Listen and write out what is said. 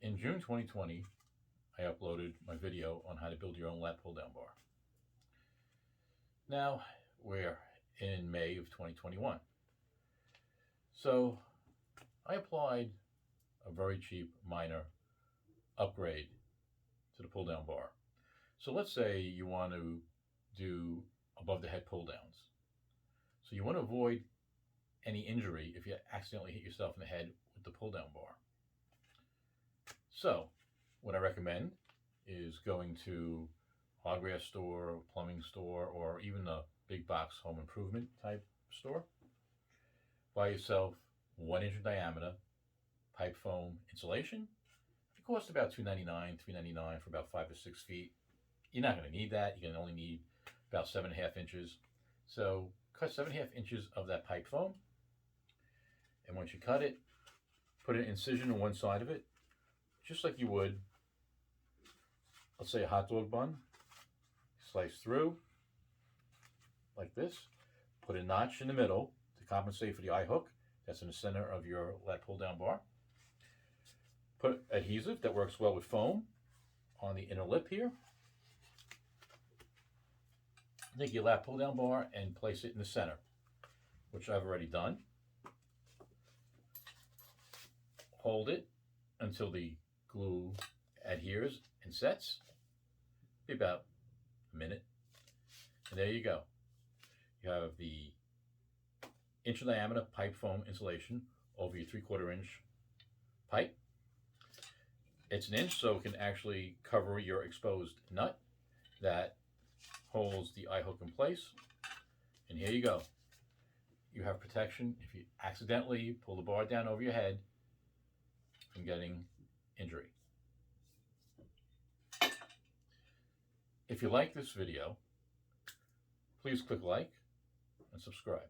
In June 2020, I uploaded my video on how to build your own lat pull-down bar. Now we're in May of 2021. So I applied a very cheap minor upgrade to the pull-down bar. So let's say you want to do above the head pull-downs. So you want to avoid any injury if you accidentally hit yourself in the head with the pull-down bar. So what I recommend is going to a hardware store, plumbing store, or even a big box home improvement type store. Buy yourself 1 inch in diameter pipe foam insulation. It costs about $2.99, $3.99 for about 5 to 6 feet. You're not going to need that. You're going to only need about 7.5 inches. So cut 7.5 inches of that pipe foam. And once you cut it, put an incision on one side of it, just like you would, let's say, a hot dog bun. Slice through like this. Put a notch in the middle to compensate for the eye hook that's in the center of your lat pull down bar. Put adhesive that works well with foam on the inner lip here. Take your lat pull down bar and place it in the center, which I've already done. Hold it until the glue adheres and sets. Be about a minute. And there you go. You have the inch diameter pipe foam insulation over your 3/4 inch pipe. It's an inch, so it can actually cover your exposed nut that holds the eye hook in place. And here you go. You have protection if you accidentally pull the bar down over your head from getting injury. If you like this video, please click like and subscribe.